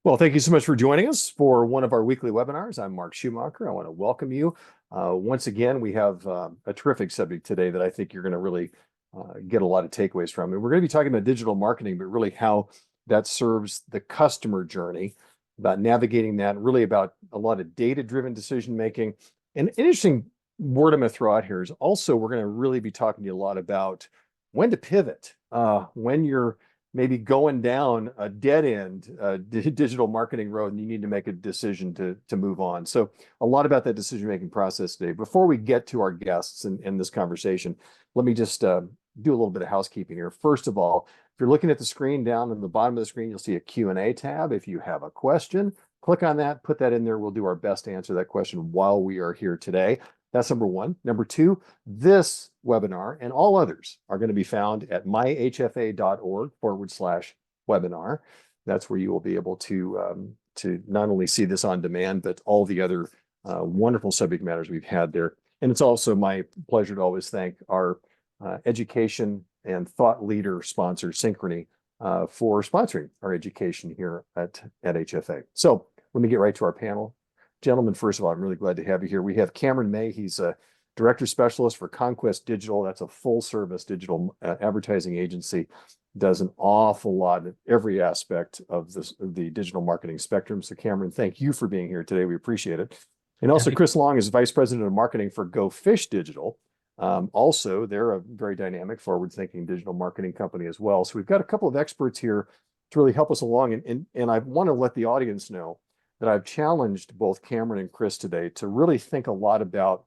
Well, thank you so much for joining us for one of our weekly webinars. I'm Mark Schumacher. I want to welcome you. Once again, we have a terrific subject today that I think you're going to really get a lot of takeaways from. And we're going to be talking about digital marketing, but really how that serves the customer journey, about navigating that, really about a lot of data-driven decision making. And an interesting word I'm going to throw out here is also we're going to really be talking to you a lot about when to pivot, when you're maybe going down a dead end digital marketing road and you need to make a decision to move on. So a lot about that decision making process today. Before we get to our guests in this conversation, let me just do a little bit of housekeeping here. First of all, if you're looking at the screen, down in the bottom of the screen, you'll see a Q&A tab. If you have a question, click on that, put that in there. We'll do our best to answer that question while we are here today. That's number one. Number two, this webinar and all others are going to be found at myhfa.org/webinar. That's where you will be able to not only see this on demand, but all the other wonderful subject matters we've had there. And it's also my pleasure to always thank our education and thought leader sponsor, Synchrony, for sponsoring our education here at HFA. So let me get right to our panel. Gentlemen, first of all, I'm really glad to have you here. We have Cameron May. He's a director specialist for Conquest Digital. That's a full service digital advertising agency. Does an awful lot in every aspect of the digital marketing spectrum. So Cameron, thank you for being here today. We appreciate it. And also Chris Long is vice president of marketing for Go Fish Digital. Also, they're a very dynamic, forward-thinking digital marketing company as well. So we've got a couple of experts here to really help us along. And I want to let the audience know that I've challenged both Cameron and Chris today to really think a lot about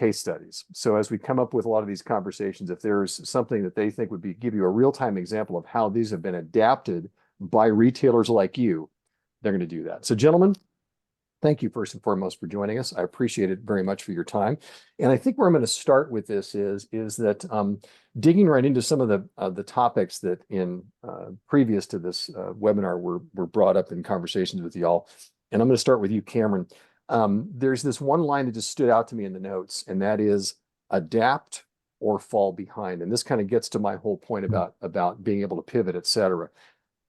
case studies. So as we come up with a lot of these conversations, if there's something that they think would give you a real-time example of how these have been adapted by retailers like you, they're going to do that. So gentlemen, thank you first and foremost for joining us. I appreciate it very much for your time. And I think where I'm going to start with this is that digging right into some of the topics that in previous to this webinar were brought up in conversations with y'all. And I'm going to start with you, Cameron. There's this one line that just stood out to me in the notes, and that is adapt or fall behind. And this kind of gets to my whole point about being able to pivot, et cetera.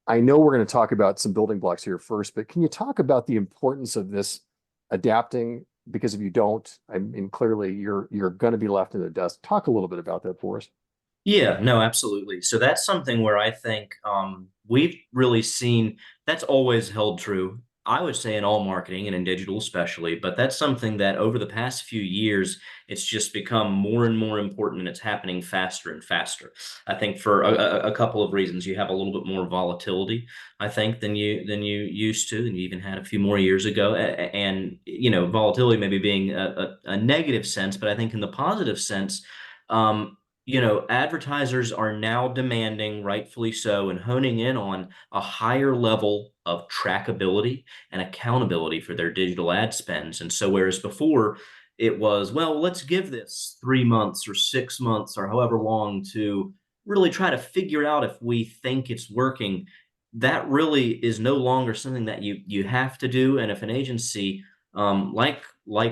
I know we're going to talk about some building blocks here first, but can you talk about the importance of this adapting? Because if you don't, I mean, clearly you're going to be left in the dust. Talk a little bit about that for us. Yeah, no, absolutely. So that's something where I think we've really seen that's always held true. I would say in all marketing and in digital especially, but that's something that over the past few years, it's just become more and more important and it's happening faster and faster. I think for a couple of reasons. You have a little bit more volatility, I think, than you used to, than you even had a few more years ago. And volatility maybe being a negative sense, but I think in the positive sense, advertisers are now demanding, rightfully so, and honing in on a higher level of trackability and accountability for their digital ad spends. And so, whereas before it was, well, let's give this 3 months or 6 months or however long to really try to figure out if we think it's working, that really is no longer something that you have to do. And if an agency like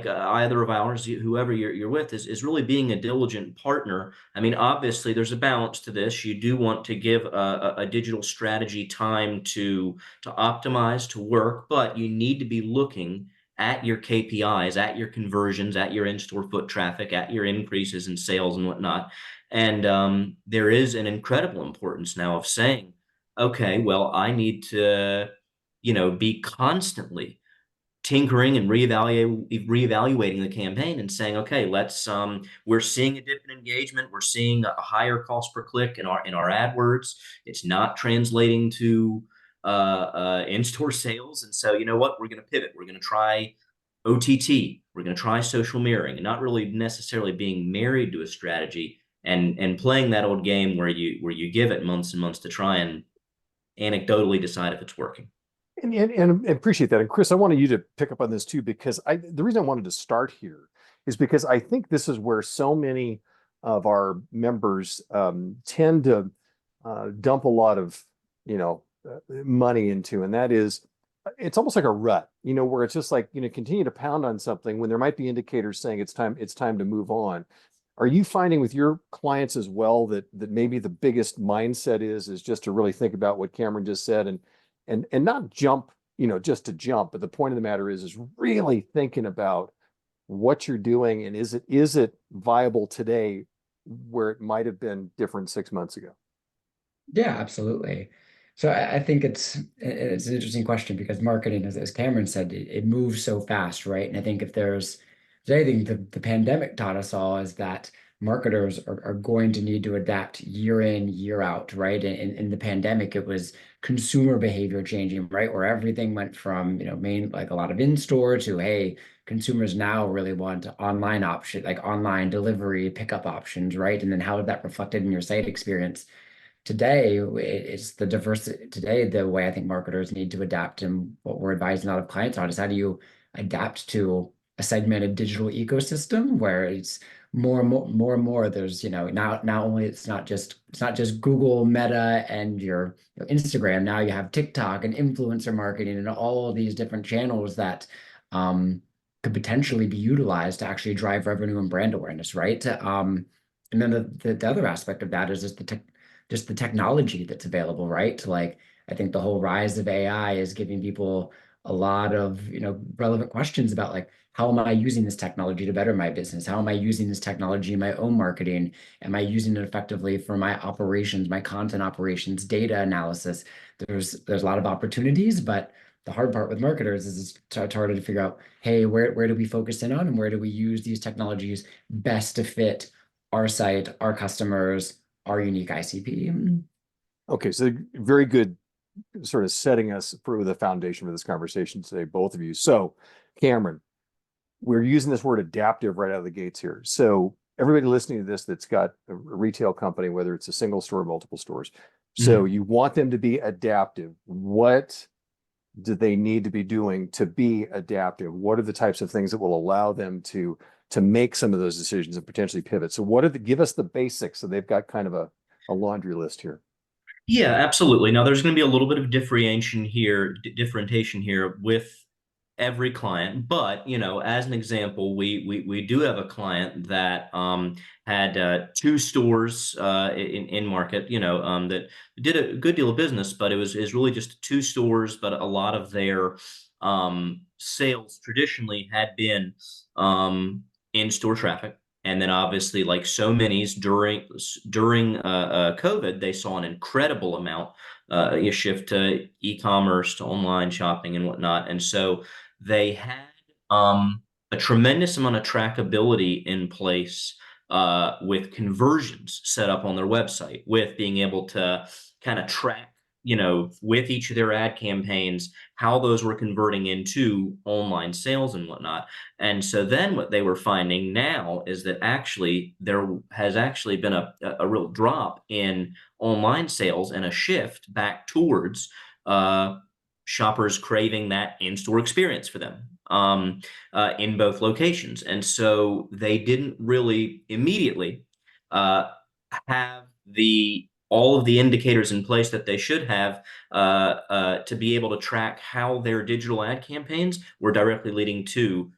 either of ours, whoever you're with, is really being a diligent partner. I mean, obviously, there's a balance to this. You do want to give a digital strategy time to optimize, to work, but you need to be looking at your KPIs, at your conversions, at your in-store foot traffic, at your increases in sales and whatnot. And there is an incredible importance now of saying, okay, well, I need to, be constantly tinkering and reevaluating the campaign and saying, okay, we're seeing a dip in engagement, we're seeing a higher cost per click in our AdWords. It's not translating to in-store sales, and so you know what? We're going to pivot. We're going to try OTT. We're going to try social mirroring, and not really necessarily being married to a strategy and playing that old game where you give it months and months to try and anecdotally decide if it's working. And appreciate that. And Chris, I wanted you to pick up on this too, because the reason I wanted to start here is because I think this is where so many of our members tend to dump a lot of, money into, and that is, it's almost like a rut, where it's just like, continue to pound on something when there might be indicators saying it's time to move on. Are you finding with your clients as well that maybe the biggest mindset is just to really think about what Cameron just said and not jump just to jump. But the point of the matter is really thinking about what you're doing and is it viable today where it might have been different 6 months ago? Yeah, absolutely. So I think it's an interesting question because marketing, as Cameron said, it moves so fast, right? And I think if there's anything the pandemic taught us all is that marketers are going to need to adapt year in, year out, right? And in the pandemic, it was consumer behavior changing, right? Where everything went from, main like a lot of in-store to, hey, consumers now really want online option, like online delivery, pickup options, right? And then how is that reflected in your site experience? Today it's the diversity. Today the way I think marketers need to adapt, and what we're advising a lot of clients on, is how do you adapt to a segmented digital ecosystem where it's more and more there's now only it's not just Google, Meta, and your Instagram. Now you have TikTok and influencer marketing and all of these different channels that um could potentially be utilized to actually drive revenue and brand awareness, right? And then the other aspect of that is just the technology that's available, right? Like, I think the whole rise of AI is giving people a lot of, relevant questions about, like, how am I using this technology to better my business? How am I using this technology in my own marketing? Am I using it effectively for my operations, my content operations, data analysis? There's a lot of opportunities, but the hard part with marketers is it's harder to figure out, hey, where do we focus in on, and where do we use these technologies best to fit our site, our customers, our unique ICP. Okay, so very good sort of setting us for the foundation for this conversation today, both of you. So, Cameron, we're using this word adaptive right out of the gates here. So everybody listening to this that's got a retail company, whether it's a single store or multiple stores, so Mhm. you want them to be adaptive. What do they need to be doing to be adaptive? What are the types of things that will allow them to make some of those decisions and potentially pivot? So give us the basics so they've got kind of a laundry list here. Yeah, absolutely. Now, there's going to be a little bit of differentiation here with every client, but as an example, we do have a client that had two stores in market, that did a good deal of business, but it was is really just two stores, but a lot of their sales traditionally had been in-store traffic. And then obviously, like so many's during COVID, they saw an incredible amount a shift to e-commerce, to online shopping and whatnot. And so they had a tremendous amount of trackability in place with conversions set up on their website, with being able to kind of track, with each of their ad campaigns, how those were converting into online sales and whatnot. And so then what they were finding now is that actually there has actually been a real drop in online sales and a shift back towards uh, shoppers craving that in-store experience for them in both locations. And so they didn't really immediately uh, have the all of the indicators in place that they should have to be able to track how their digital ad campaigns were directly leading to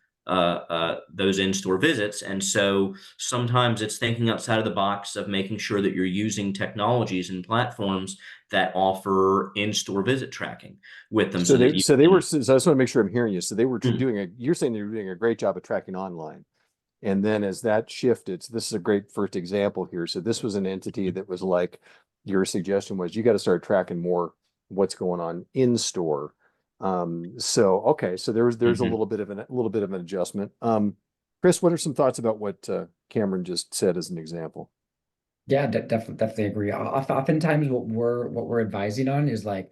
those in-store visits. And so sometimes it's thinking outside of the box of making sure that you're using technologies and platforms that offer in-store visit tracking with them so that you can. So I just want to make sure I'm hearing you. So they were Mhm. you're saying they were doing a great job of tracking online. And then as that shifted, so this is a great first example here. So this was an entity that was like, your suggestion was you got to start tracking more what's going on in store. So okay, so there's Mhm. a little bit of an adjustment. Chris, what are some thoughts about what Cameron just said as an example? Yeah, definitely agree. Oftentimes, what we're advising on is like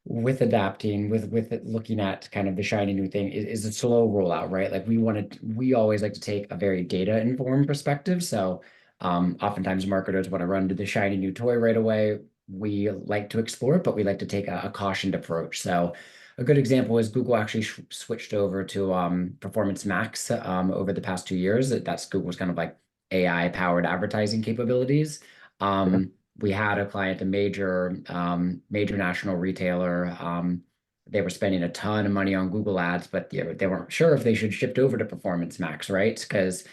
with adapting, with it looking at kind of the shiny new thing is a slow rollout, right? Like we always like to take a very data informed perspective. So oftentimes marketers want to run to the shiny new toy right away. We like to explore it, but we like to take a cautioned approach. So a good example is Google actually switched over to Performance Max over the past 2 years. That's Google's kind of like AI powered advertising capabilities. Okay. We had a client, a major national retailer. They were spending a ton of money on Google Ads, but they weren't sure if they should shift over to Performance Max, right? Because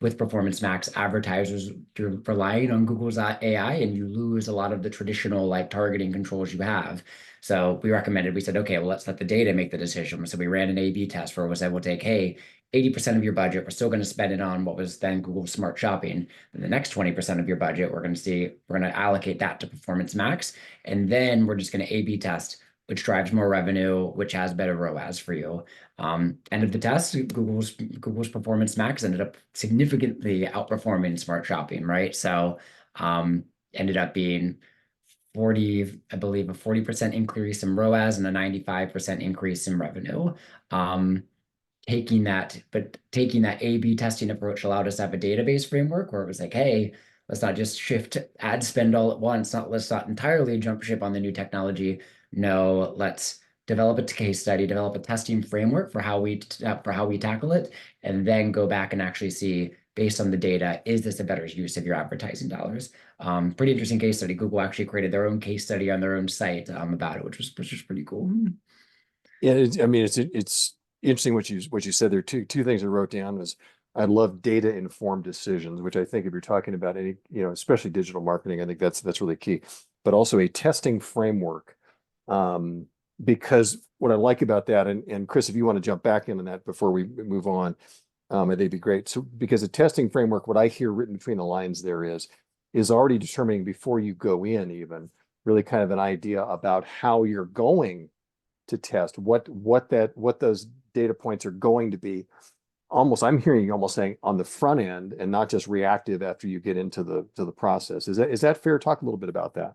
with Performance Max, advertisers, you're relying on Google's AI and you lose a lot of the traditional like targeting controls you have. So we said, okay, well, let's let the data make the decision. So we ran an A/B test where we said, we'll take, hey, 80% of your budget, we're still going to spend it on what was then Google Smart Shopping. And the next 20% of your budget, we're going to allocate that to Performance Max. And then we're just going to A/B test which drives more revenue, which has better ROAS for you. End of the test, Google's Performance Max ended up significantly outperforming Smart Shopping, right? So ended up being 40, I believe, a 40% increase in ROAS and a 95% increase in revenue. Um, taking that A/B testing approach allowed us to have a database framework where it was like, hey, let's not just shift ad spend all at once. Let's not entirely jump ship on the new technology. No, let's develop a case study, develop a testing framework for how we tackle it, and then go back and actually see based on the data, is this a better use of your advertising dollars? Pretty interesting case study. Google actually created their own case study on their own site about it, which was pretty cool. Yeah, I mean, it's interesting what you said there. Two things I wrote down was I love data informed decisions, which I think if you're talking about any, especially digital marketing, I think that's really key. But also a testing framework, um, because what I like about that, and Chris, if you want to jump back in on that before we move on, I think it'd be great. So because a testing framework, what I hear written between the lines there is already determining before you go in, even really kind of an idea about how you're going to test what those data points are going to be. Almost, I'm hearing you almost saying on the front end and not just reactive after you get into the process. Is that fair? Talk a little bit about that.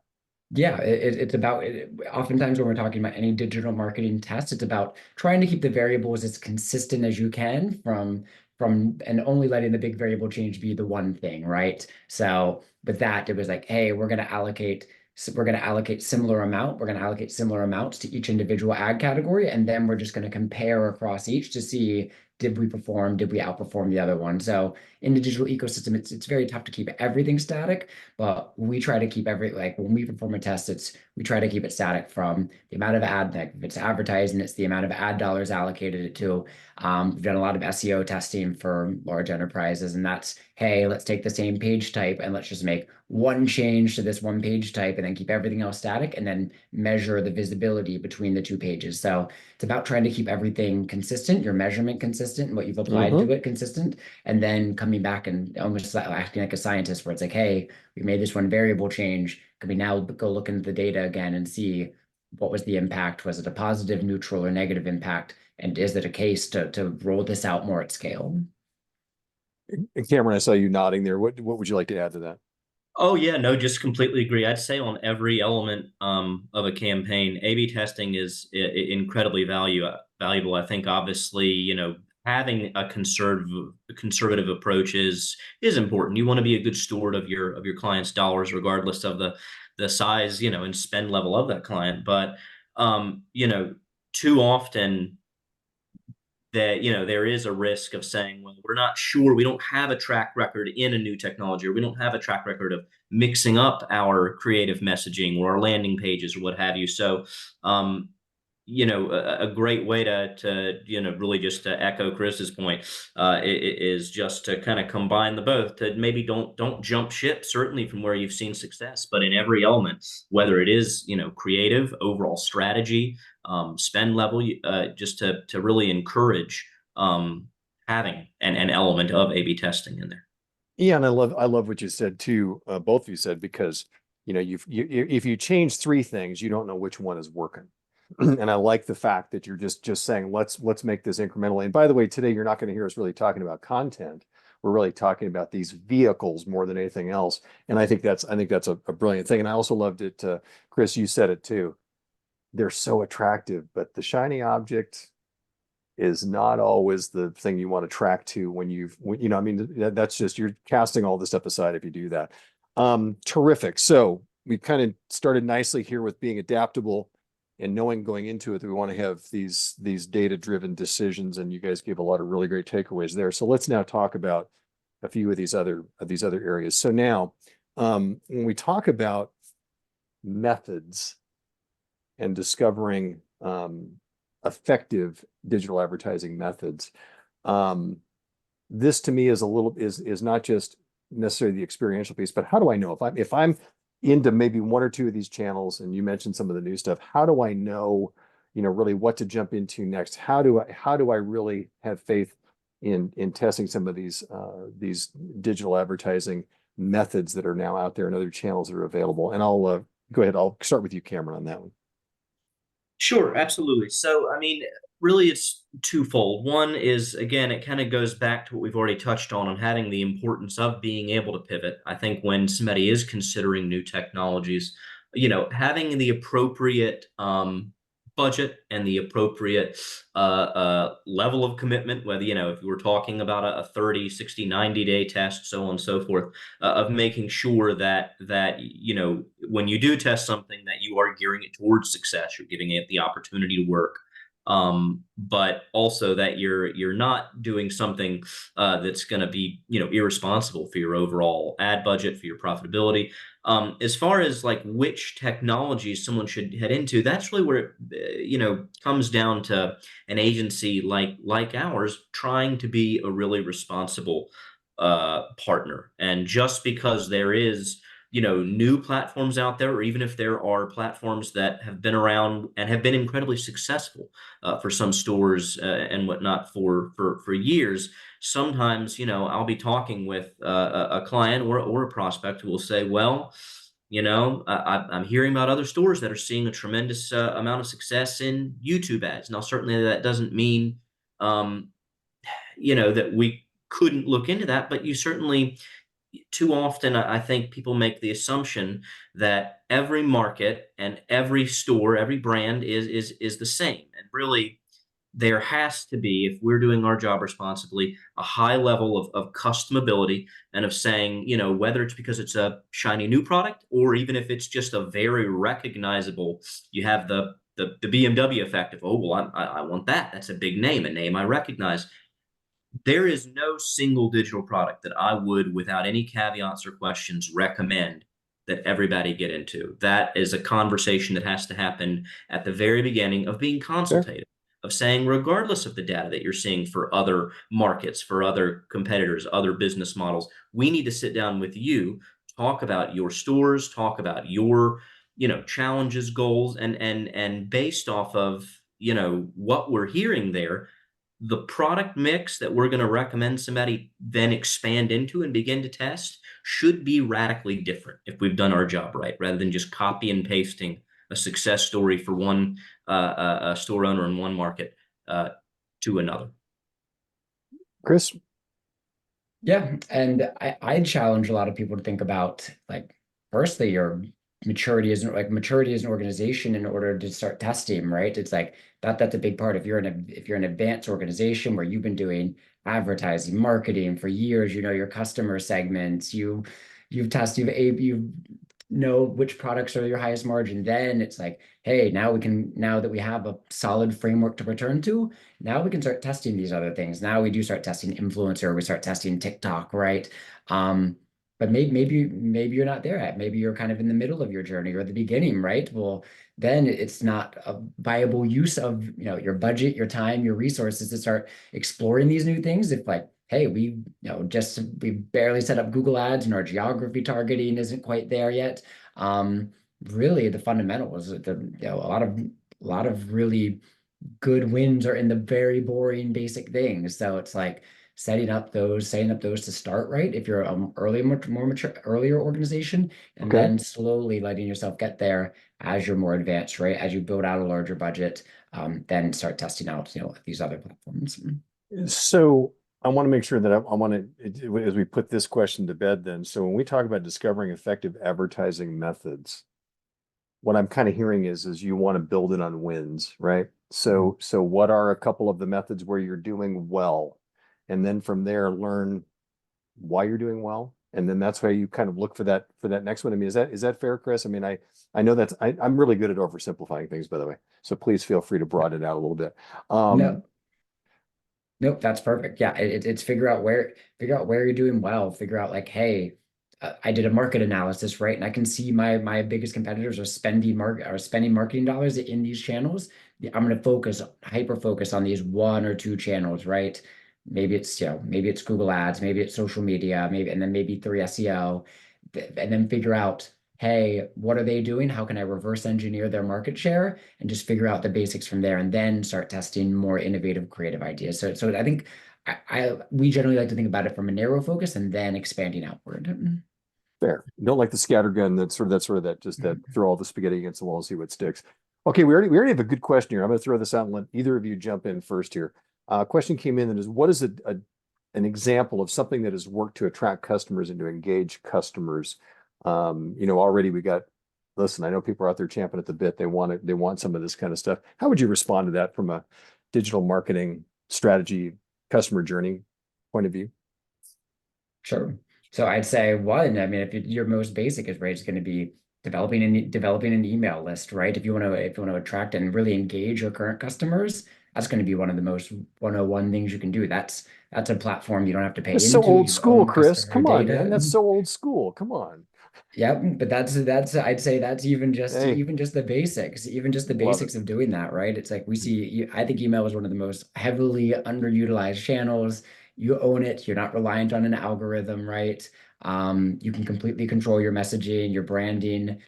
Yeah, it's about oftentimes when we're talking about any digital marketing test, it's about trying to keep the variables as consistent as you can from and only letting the big variable change be the one thing, right? So with that, it was like, hey, we're going to allocate similar amount. We're going to allocate similar amounts to each individual ad category, and then we're just going to compare across each to see did we perform, did we outperform the other one? So in the digital ecosystem, it's very tough to keep everything static. But we try to keep like when we perform a test, we try to keep it static from the amount of like if it's advertising, it's the amount of ad dollars allocated it to. We've done a lot of SEO testing for large enterprises, and that's, hey, let's take the same page type and let's just make one change to this one page type and then keep everything else static and then measure the visibility between the two pages. So it's about trying to keep everything consistent, your measurement consistent, and what you've applied Mm-hmm. to it consistent, and then coming back and almost acting like a scientist where it's like, hey, we made this one variable change. Can we now go look into the data again and see what was the impact? Was it a positive, neutral, or negative impact? And is it a case to roll this out more at scale? And Cameron, I saw you nodding there. What would you like to add to that? Oh yeah, no, just completely agree. I'd say on every element of a campaign, A/B testing is incredibly valuable. I think obviously, having a conservative approach is important. You want to be a good steward of your client's dollars, regardless of the size, and spend level of that client. But too often that there is a risk of saying, well, we're not sure, we don't have a track record in a new technology, or we don't have a track record of mixing up our creative messaging or our landing pages or what have you. So um, a great way to really just to echo Chris's point is just to kind of combine the both, to maybe don't jump ship certainly from where you've seen success, but in every element, whether it is creative, overall strategy, spend level, just to really encourage having an element of A/B testing in there. Yeah, and I love what you said too. Both of you said because if you change three things, you don't know which one is working. And I like the fact that you're just saying let's make this incremental. And by the way, today you're not going to hear us really talking about content. We're really talking about these vehicles more than anything else. And I think that's a brilliant thing. And I also loved it, Chris. You said it too. They're so attractive, but the shiny object is not always the thing you want to track to I mean, that's just, you're casting all this stuff aside if you do that. Terrific. So we kind of started nicely here with being adaptable and knowing going into it that we want to have these data-driven decisions, and you guys gave a lot of really great takeaways there. So let's now talk about a few of these other areas. So now, when we talk about methods and discovering effective digital advertising methods. Um, this to me is a little is not just necessarily the experiential piece, but how do I know if I'm into maybe one or two of these channels, and you mentioned some of the new stuff, how do I know, really what to jump into next? How do I really have faith in testing some of these digital advertising methods that are now out there and other channels that are available? And I'll go ahead. I'll start with you, Cameron, on that one. Sure, absolutely. So, I mean, really, it's twofold. One is, again, it kind of goes back to what we've already touched on having the importance of being able to pivot. I think when somebody is considering new technologies, having the appropriate budget and the appropriate level of commitment, whether, if we're talking about a 30, 60, 90-day test, so on and so forth, of making sure that when you do test something, that you are gearing it towards success, you're giving it the opportunity to work, but also that you're not doing something that's going to be irresponsible for your overall ad budget, for your profitability. As far as like which technologies someone should head into, that's really where it comes down to an agency like ours trying to be a really responsible partner. And just because there is new platforms out there, or even if there are platforms that have been around and have been incredibly successful for some stores and whatnot for years, sometimes I'll be talking with a client or a prospect who will say, well, I'm hearing about other stores that are seeing a tremendous amount of success in YouTube ads. Now, certainly that doesn't mean um, that we couldn't look into that, but you certainly, too often I think people make the assumption that every market and every store, every brand is the same. And really, there has to be, if we're doing our job responsibly, a high level of customability and of saying, whether it's because it's a shiny new product or even if it's just a very recognizable, you have the BMW effect of, oh, well, I want that. That's a big name, a name I recognize. There is no single digital product that I would, without any caveats or questions, recommend that everybody get into. That is a conversation that has to happen at the very beginning of being Fair. consultative, of saying, regardless of the data that you're seeing for other markets, for other competitors, other business models, we need to sit down with you, talk about your stores, talk about your, challenges, goals, and based off of, what we're hearing there, the product mix that we're going to recommend somebody then expand into and begin to test should be radically different if we've done our job right, rather than just copy and pasting a success story for one store owner in one market to another. Chris? Yeah, and I challenge a lot of people to think about like firstly your maturity as an organization in order to start testing, right? It's like that's a big part. If you're an advanced organization where you've been doing advertising, marketing for years, you know your customer segments, you know which products are your highest margin, then it's like, hey, now that we have a solid framework to return to, now we can start testing these other things. Now we do start testing influencer, we start testing TikTok, right? But maybe you're not there yet. Maybe you're kind of in the middle of your journey or the beginning, right? Well, then it's not a viable use of your budget, your time, your resources to start exploring these new things. If like, hey, we barely set up Google Ads and our geography targeting isn't quite there yet. Really, the fundamentals, a lot of really good wins are in the very boring basic things. So it's like setting up those to start right if you're more mature, earlier organization, and Okay. then slowly letting yourself get there as you're more advanced, right? As you build out a larger budget, then start testing out, these other platforms. So I want to make sure that I want to, as we put this question to bed then. So when we talk about discovering effective advertising methods, what I'm kind of hearing is you want to build it on wins, right? So what are a couple of the methods where you're doing well? And then from there, learn why you're doing well. And then that's why you kind of look for that next one. I mean, is that fair, Chris? I mean, I know I'm really good at oversimplifying things, by the way. So please feel free to broaden it out a little bit. No, nope, that's perfect. Yeah, it's figure out where you're doing well. Figure out like, hey, I did a market analysis, right? And I can see my biggest competitors are spending marketing dollars in these channels. I'm going to hyper focus on these one or two channels, right? maybe it's, maybe it's Google Ads, maybe it's social media, maybe, and then maybe through SEO, and then figure out, hey, what are they doing? How can I reverse engineer their market share and just figure out the basics from there and then start testing more innovative, creative ideas. So I think we generally like to think about it from a narrow focus and then expanding outward. Fair. Don't like the scattergun that just that throw all the spaghetti against the wall and see what sticks. Okay, we already have a good question here. I'm going to throw this out and let either of you jump in first here. Question came in that is, what is an example of something that has worked to attract customers and to engage customers? Already we got, listen, I know people are out there champing at the bit. They want some of this kind of stuff. How would you respond to that from a digital marketing strategy, customer journey point of view? Sure. So I'd say one, I mean, if your most basic is right, it's going to be developing an email list, right? If you want to attract and really engage your current customers, that's going to be one of the most 101 things you can do. That's a platform you don't have to pay That's so into. old You school, own Chris. customer Come on, man. data. That's so old school. Come on. Yep, but that's I'd say that's Hey, even just the basics, even just the love it. basics of doing that, right? It's like I think email is one of the most heavily underutilized channels. You own it. You're not reliant on an algorithm, right? You can completely control your messaging, your branding.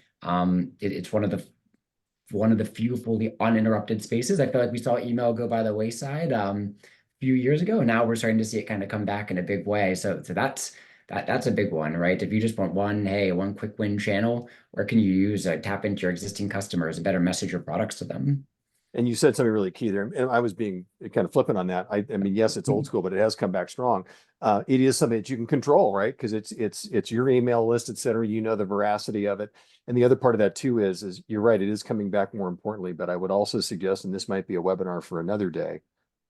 It's one of the few fully uninterrupted spaces. I feel like we saw email go by the wayside a few years ago, and now we're starting to see it kind of come back in a big way. So that's a big one, right? If you just want one quick win channel, where can you use tap into your existing customers and better message your products to them? And you said something really key there. And I was being kind of flippant on that. I mean, yes, it's old school, but it has come back strong. It is something that you can control, right? Because it's your email list, et cetera. You know the veracity of it. And the other part of that too is you're right, it is coming back more importantly. But I would also suggest, and this might be a webinar for another day,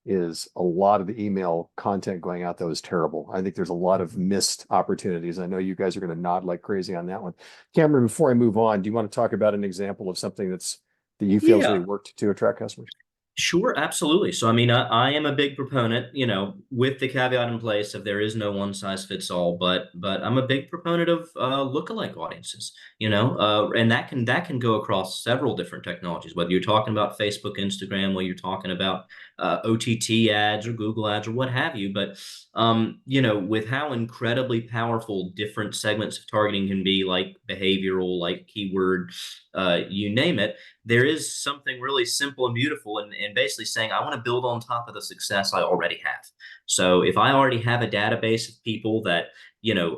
is a lot of the email content going out that was terrible. I think there's a lot of missed opportunities. I know you guys are going to nod like crazy on that one. Cameron, before I move on, do you want to talk about an example of something that you feel has really Yeah. worked to attract customers? Sure, absolutely. So, I mean, I am a big proponent, with the caveat in place of there is no one size fits all, but I'm a big proponent of lookalike audiences, and that can go across several different technologies, whether you're talking about Facebook, Instagram, whether you're talking about OTT ads or Google ads or what have you. But with how incredibly powerful different segments of targeting can be, like behavioral, like keyword, you name it, there is something really simple and beautiful and basically saying, I want to build on top of the success I already have. So if I already have a database of people that,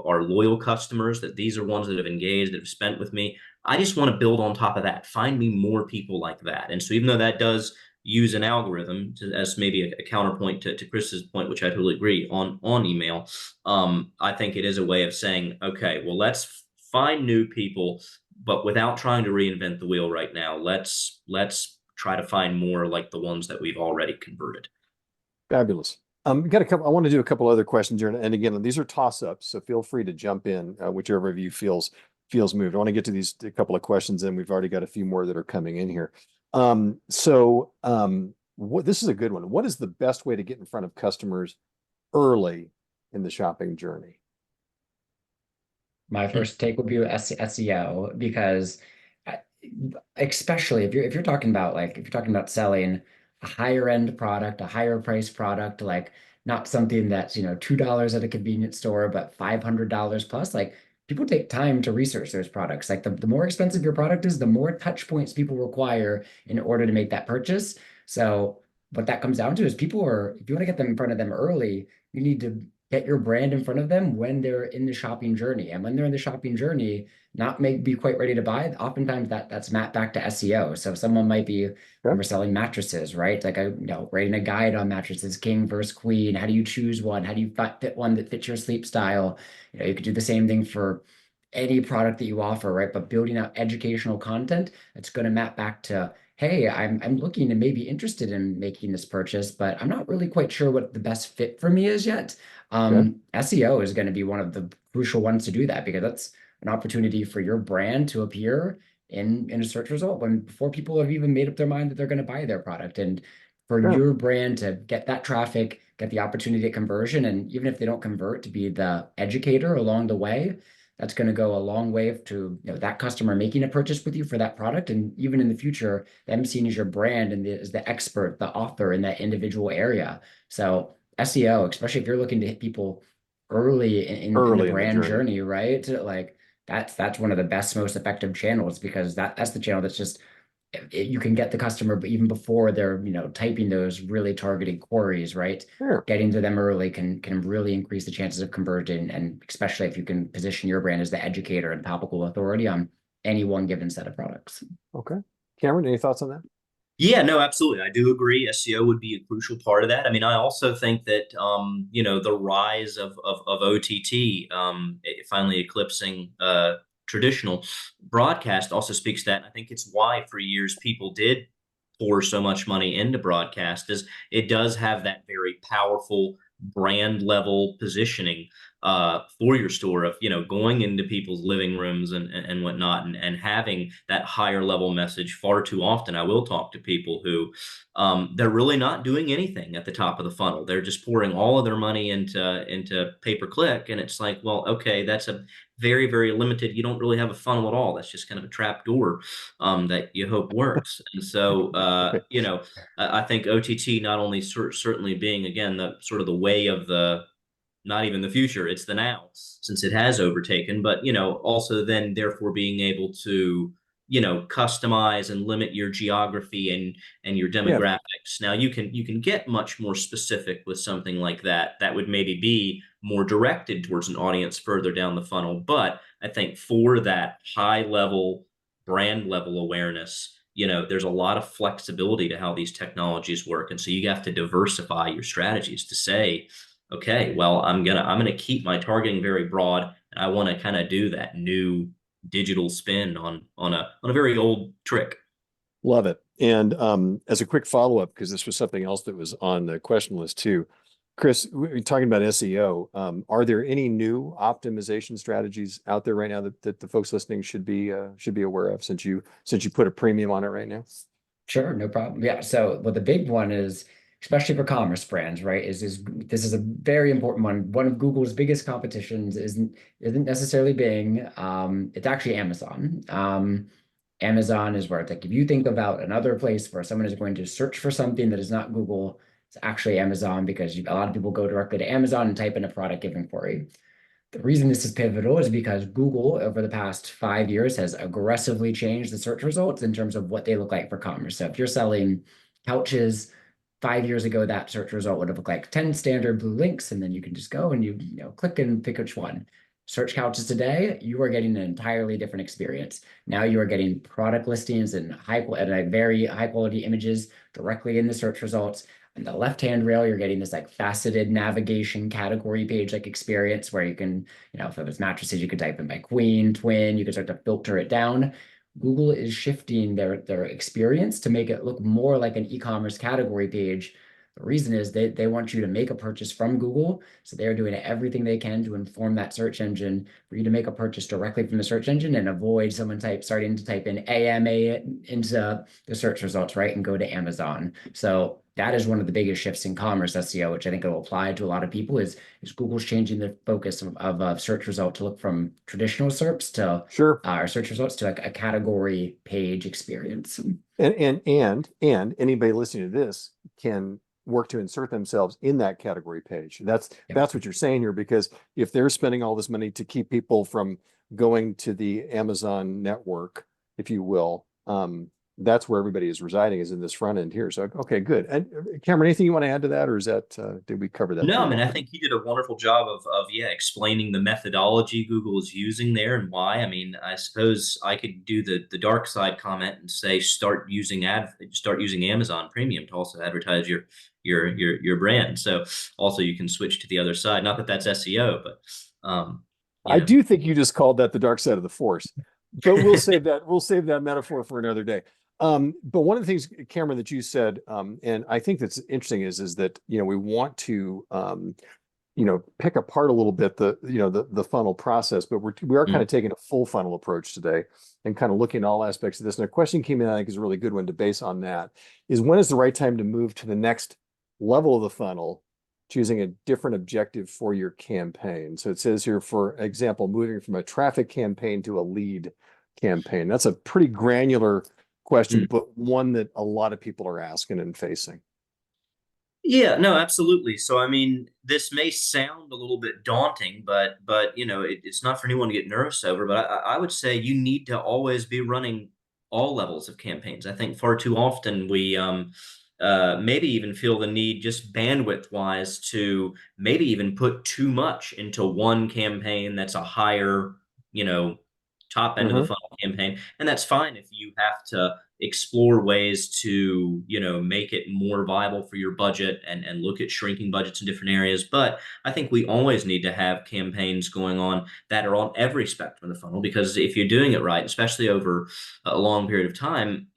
are loyal customers, that these are ones that have engaged, that have spent with me, I just want to build on top of that. Find me more people like that. And so even though that does use an algorithm as maybe a counterpoint to Chris's point, which I totally agree on email, I think it is a way of saying, okay, well, let's find new people, but without trying to reinvent the wheel right now. Let's try to find more like the ones that we've already converted. Fabulous. Got a couple. I want to do a couple other questions here, and again, these are toss-ups, so feel free to jump in, whichever of you feels moved. I want to get to these a couple of questions, and we've already got a few more that are coming in here. This is a good one. What is the best way to get in front of customers early in the shopping journey? My Hmm. first take would be SEO because uh, especially if you're talking about like if you're talking about selling a higher end product, a higher price product, like not something that's, $2 at a convenience store, but $500 plus, like people take time to research those products. Like the more expensive your product is, the more touch points people require in order to make that purchase. So what that comes down to is if you want to get them in front of them early, you need to get your brand in front of them when they're in the shopping journey. And when they're in the shopping journey, not may be quite ready to buy, oftentimes that's mapped back to SEO. So someone might be when Okay. we're selling mattresses, right? Like writing a guide on mattresses, king versus queen. How do you choose one? How do you fit one that fits your sleep style? You could do the same thing for any product that you offer, right? But building out educational content that's going to map back to, hey, I'm looking and maybe interested in making this purchase, but I'm not really quite sure what the best fit for me is yet. Okay. SEO is going to be one of the crucial ones to do that because that's an opportunity for your brand to appear in a search result when before people have even made up their mind that they're going to buy their product. And for Sure. your brand to get that traffic, get the opportunity at conversion, and even if they don't convert, to be the educator along the way, that's going to go a long way to that customer making a purchase with you for that product, and even in the future, them seeing as your brand and as the expert, the author in that individual area. So SEO, especially if you're looking to hit people early in the early in the brand journey. journey, right? Like that's one of the best, most effective channels because that's the channel that's just you can get the customer, but even before they're, typing those really targeted queries, right? Sure. Getting to them early can really increase the chances of converting, and especially if you can position your brand as the educator and topical authority on any one given set of products. Okay. Cameron, any thoughts on that? Yeah, no, absolutely. I do agree. SEO would be a crucial part of that. I mean, I also think that the rise of OTT finally eclipsing traditional broadcast also speaks to that. And I think it's why for years people did pour so much money into broadcast, is it does have that very powerful brand level positioning for your store of going into people's living rooms and whatnot, and having that higher level message. Far too often I will talk to people who they're really not doing anything at the top of the funnel. They're just pouring all of their money into pay per click, and it's like, well, okay, that's a very, very limited. You don't really have a funnel at all. That's just kind of a trap door that you hope works. And so I think OTT not only certainly being, again, the sort of the way of the, not even the future, it's the now, since it has overtaken, but also then therefore being able to customize and limit your geography and your Yeah. demographics. Now you can get much more specific with something like that would maybe be more directed towards an audience further down the funnel. But I think for that high level brand level awareness, there's a lot of flexibility to how these technologies work, and so you have to diversify your strategies to say, okay, well, I'm gonna keep my targeting very broad, and I want to kind of do that new digital spin on a very old trick. Love it. And as a quick follow-up, because this was something else that was on the question list too, Chris, we're talking about SEO. Are there any new optimization strategies out there right now that the folks listening should be aware of, since you put a premium on it right now? Sure, no problem. Yeah. So, well, the big one is, especially for commerce brands, right? Is this is a very important one. One of Google's biggest competitions isn't necessarily Bing. It's actually Amazon. Amazon is where it's like if you think about another place where someone is going to search for something that is not Google, it's actually Amazon because a lot of people go directly to Amazon and type in a product inventory. The reason this is pivotal is because Google, over the past 5 years, has aggressively changed the search results in terms of what they look like for commerce. So if you're selling couches, 5 years ago, that search result would have looked like 10 standard blue links, and then you can just go and you click and pick which one. Search couches today, you are getting an entirely different experience. Now you are getting product listings and very high quality images directly in the search results. On the left-hand rail, you're getting this like faceted navigation category page like experience where you can, if it was mattresses, you could type in by queen, twin, you can start to filter it down. Google is shifting their experience to make it look more like an e-commerce category page. The reason is they want you to make a purchase from Google. So they're doing everything they can to inform that search engine for you to make a purchase directly from the search engine and avoid someone starting to type in AMA into the search results, right? And go to Amazon. So that is one of the biggest shifts in commerce SEO, which I think will apply to a lot of people, is Google's changing the focus of search result to look from traditional SERPs to Sure. our search results to like a category page experience. And anybody listening to this can work to insert themselves in that category page. That's Yep. that's what you're saying here, because if they're spending all this money to keep people from going to the Amazon network, if you will, that's where everybody is residing, is in this front end here. So okay, good. And Cameron, anything you want to add to that, or is that did we cover that No, I pretty mean, well? I think you did a wonderful job of explaining the methodology Google is using there and why. I mean, I suppose I could do the dark side comment and say start using Amazon Premium to also advertise your brand. So also you can switch to the other side. Not that that's SEO, but um, you I know. do think you just called that the dark side of the force, but we'll save that metaphor for another day. But one of the things, Cameron, that you said, and I think that's interesting is that, we want to, pick apart a little bit the funnel process, but we are kind Mm, of taking a full funnel approach today and kind of looking at all aspects of this. And a question came in, I think is a really good one to base on that, is when is the right time to move to the next level of the funnel, choosing a different objective for your campaign. So it says here, for example, moving from a traffic campaign to a lead campaign. That's a pretty granular question, mm. but one that a lot of people are asking and facing. Yeah, no, absolutely. So, I mean, this may sound a little bit daunting, but it's not for anyone to get nervous over. But I would say you need to always be running all levels of campaigns. I think far too often we maybe even feel the need, just bandwidth wise, to maybe even put too much into one campaign that's a higher, you know, top end of the Hmm. funnel campaign, and that's fine if you have to explore ways to make it more viable for your budget and look at shrinking budgets in different areas. But I think we always need to have campaigns going on that are on every spectrum of the funnel, because if you're doing it right, especially over a long period of time,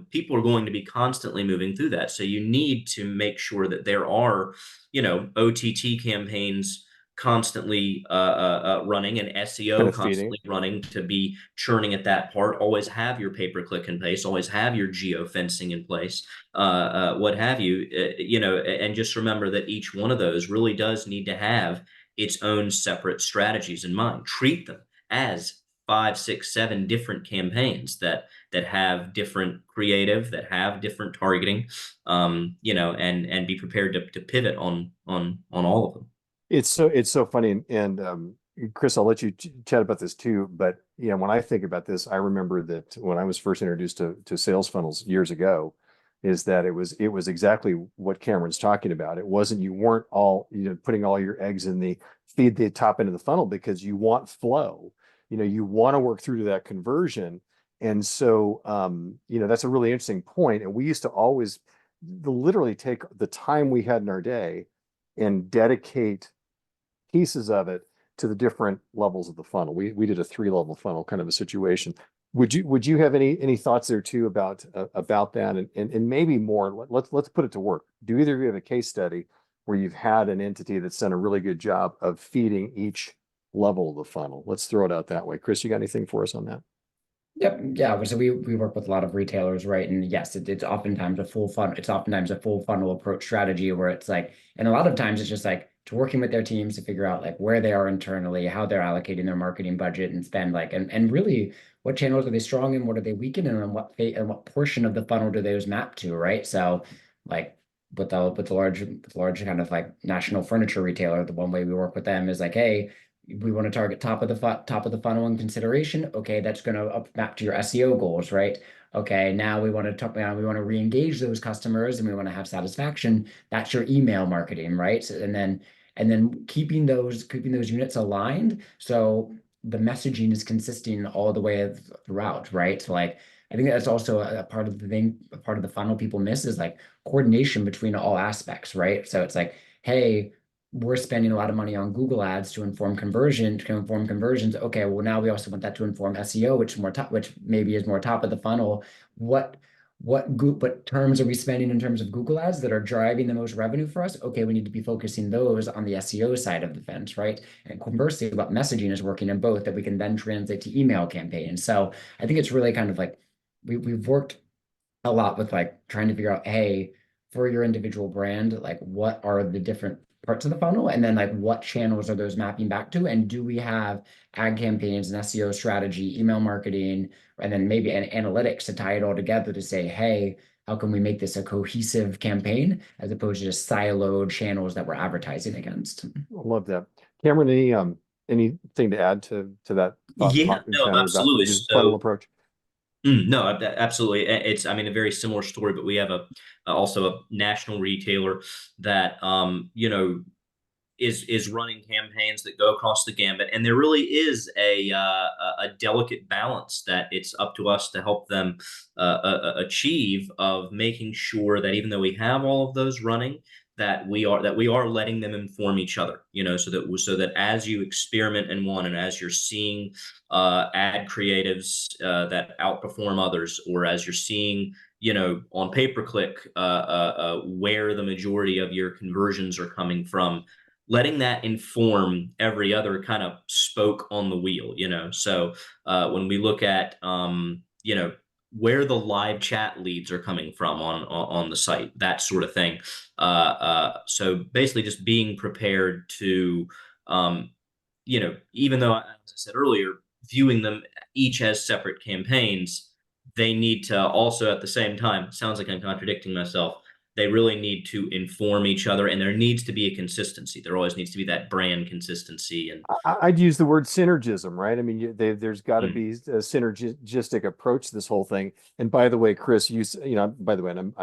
people are going to be constantly moving through that. So you need to make sure that there are OTT campaigns constantly running, and Kind SEO of feeding. constantly running to be churning at that part. Always have your pay per click in place. Always have your geo fencing in place. What have you? And just remember that each one of those really does need to have its own separate strategies in mind. Treat them as five, six, seven different campaigns that have different creative, that have different targeting, and be prepared to pivot on all of them. It's so funny, and Chris, I'll let you chat about this too. But yeah, when I think about this, I remember that when I was first introduced to sales funnels years ago, is that it was exactly what Cameron's talking about. It wasn't, you weren't all putting all your eggs in the feed the top end of the funnel, because you want flow. You want to work through to that conversion, and so that's a really interesting point. And we used to always literally take the time we had in our day and dedicate pieces of it to the different levels of the funnel. We did a three-level funnel kind of a situation. Would you have any thoughts there too about that, and maybe more? Let's put it to work. Do either of you have a case study where you've had an entity that's done a really good job of feeding each level of the funnel? Let's throw it out that way. Chris, you got anything for us on that? Yep. Yeah. So we work with a lot of retailers, right? And yes, it's oftentimes a full funnel. It's oftentimes a full funnel approach strategy where it's like, and a lot of times it's just like to working with their teams to figure out like where they are internally, how they're allocating their marketing budget and spend, like, and really what channels are they strong in, what are they weak in, and and what portion of the funnel do those map to, right? So like with the large kind of like national furniture retailer, the one way we work with them is like, hey, we want to target top of the funnel in consideration. Okay, that's going to up map to your SEO goals, right? Okay, now we want to talk. Now we want to re-engage those customers, and we want to have satisfaction. That's your email marketing, right? So, and then keeping those units aligned, so the messaging is consistent all the way throughout, right? So like I think that's also a part of the thing, a part of the funnel people miss is like coordination between all aspects, right? So it's like, hey, we're spending a lot of money on Google ads to inform conversions. Okay, well now we also want that to inform SEO, which maybe is more top of the funnel. What terms are we spending in terms of Google ads that are driving the most revenue for us? Okay, we need to be focusing those on the SEO side of the fence, right? And conversely, what messaging is working in both that we can then translate to email campaigns. So I think it's really kind of like we've worked a lot with like trying to figure out, hey, for your individual brand, like what are the different parts of the funnel, and then like what channels are those mapping back to, and do we have ad campaigns and SEO strategy, email marketing, and then maybe an analytics to tie it all together to say, hey, how can we make this a cohesive campaign as opposed to just siloed channels that we're advertising against? I love that. Cameron, anything to add to that thought, Yeah, no, kind of about absolutely. the funnel So, approach? no, absolutely. It's, I mean, a very similar story, but we have also a national retailer that, is running campaigns that go across the gambit, and there really is a delicate balance that it's up to us to help them achieve, of making sure that even though we have all of those running, that we are letting them inform each other, so that as you experiment in one, and as you're seeing ad creatives that outperform others, or as you're seeing on pay per click where the majority of your conversions are coming from, letting that inform every other kind of spoke on the wheel. So when we look at where the live chat leads are coming from on the site, that sort of thing. So basically just being prepared to even though, as I said earlier, viewing them each as separate campaigns, they need to also at the same time, sounds like I'm contradicting myself, they really need to inform each other, and there needs to be a consistency. There always needs to be that brand consistency. And I'd use the word synergism, right? I mean, there's got to mm, be a synergistic approach to this whole thing. And by the way, Chris, by the way, and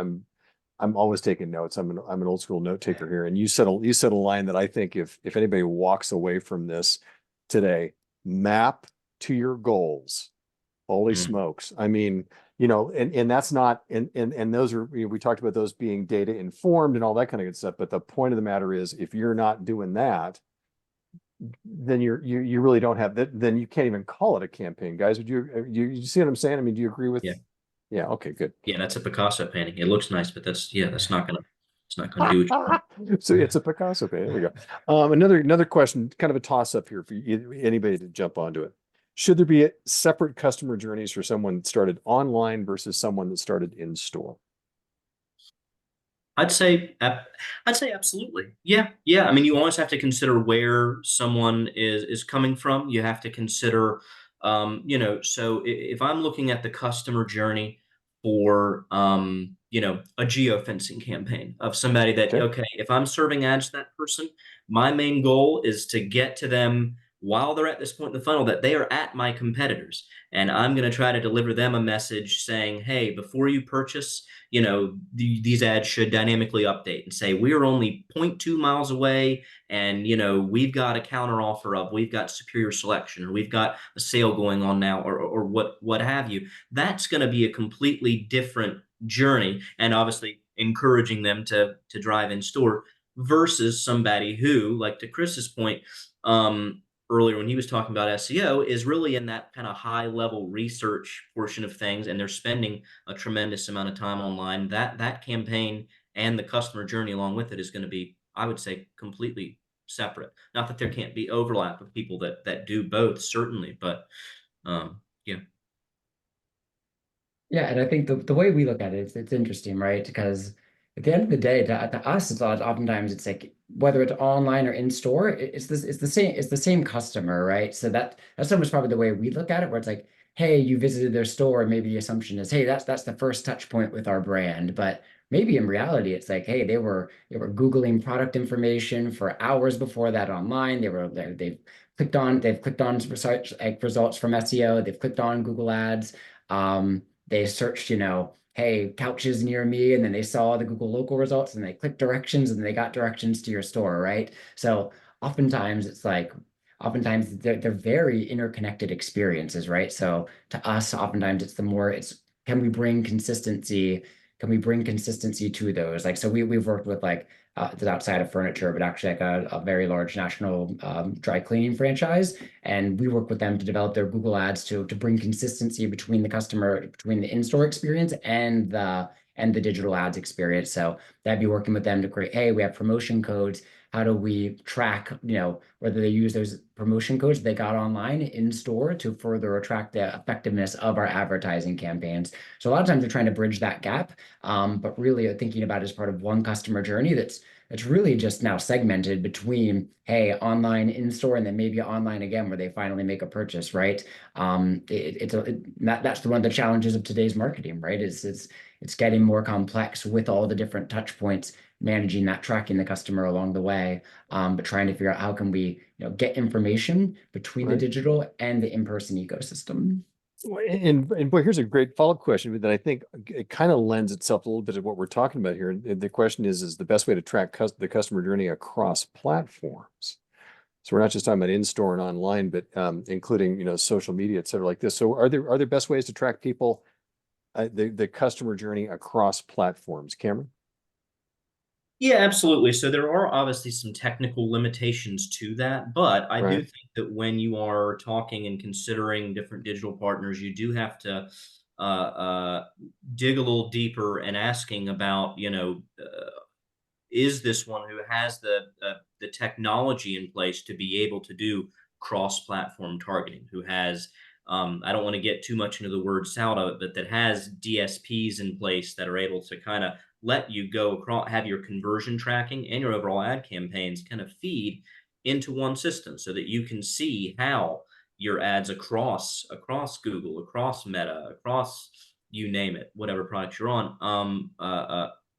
I'm always taking notes. I'm an old school note taker here. And you said a line that I think if anybody walks away from this today, map to your goals. Holy mm, smokes. I mean, and that's not and those are we talked about those being data informed and all that kind of good stuff. But the point of the matter is if you're not doing that, then you really don't have that, then you can't even call it a campaign, guys. You see what I'm saying? I mean, do you agree with? yeah, Yeah, okay, good. yeah, that's a Picasso painting. It looks nice, but that's not gonna it's not gonna do what you So it's a Picasso painting. There we go. Another question, kind of a toss up here for anybody to jump onto it. Should there be separate customer journeys for someone that started online versus someone that started in store? I'd say absolutely. Yeah. Yeah. I mean, you always have to consider where someone is coming from. You have to consider, so if I'm looking at the customer journey for, a geofencing campaign of somebody that, Okay. okay, if I'm serving ads to that person, my main goal is to get to them while they're at this point in the funnel that they are at my competitors. And I'm going to try to deliver them a message saying, hey, before you purchase, these ads should dynamically update and say we are only zero point 0.2 miles away, and we've got a counter offer of we've got superior selection, or we've got a sale going on now, or what have you. That's going to be a completely different journey, and obviously encouraging them to drive in store versus somebody who, like to Chris's point, earlier when he was talking about SEO, is really in that kind of high level research portion of things, and they're spending a tremendous amount of time online. That campaign and the customer journey along with it is going to be, I would say, completely separate. Not that there can't be overlap of people that do both, certainly, but yeah. Yeah, and I think the way we look at it, it's interesting, right? Because at the end of the day, to us, oftentimes it's like whether it's online or in store, it's the same customer, right? So that's almost probably the way we look at it, where it's like, hey, you visited their store, and maybe the assumption is, hey, that's the first touch point with our brand. But maybe in reality, it's like, hey, they were Googling product information for hours before that online. They've clicked on research like results from SEO, they've clicked on Google Ads. They searched, hey, couches near me, and then they saw the Google local results and they clicked directions and they got directions to your store, right? So oftentimes it's like, oftentimes they're very interconnected experiences, right? So to us, oftentimes it's can we bring consistency? Can we bring consistency to those? Like, so we've worked with like, it's outside of furniture, but actually like a very large national dry cleaning franchise, and we work with them to develop their Google Ads to bring consistency between the customer, between the in-store experience and the digital ads experience. So that'd be working with them to create, hey, we have promotion codes. How do we track, whether they use those promotion codes they got online in store to further attract the effectiveness of our advertising campaigns? So a lot of times they're trying to bridge that gap, but really thinking about it as part of one customer journey that's really just now segmented between, hey, online, in store, and then maybe online again where they finally make a purchase, right? That's the one of the challenges of today's marketing, right? It's getting more complex with all the different touch points, managing that, tracking the customer along the way, but trying to figure out how can we, get information between the Right. digital and the in-person ecosystem. And boy, here's a great follow-up question that I think it kind of lends itself a little bit to what we're talking about here. And the question is the best way to track the customer journey across platforms? So we're not just talking about in-store and online, but including, social media, et cetera, like this. So are there best ways to track people, the customer journey across platforms? Cameron? Yeah, absolutely. So there are obviously some technical limitations to that, but I do Right. think that when you are talking and considering different digital partners, you do have to dig a little deeper and asking about, is this one who has the technology in place to be able to do cross-platform targeting, who has I don't want to get too much into the word salad of it, but that has DSPs in place that are able to kind of let you go across, have your conversion tracking and your overall ad campaigns kind of feed into one system so that you can see how your ads across Google, across Meta, across you name it, whatever product you're on,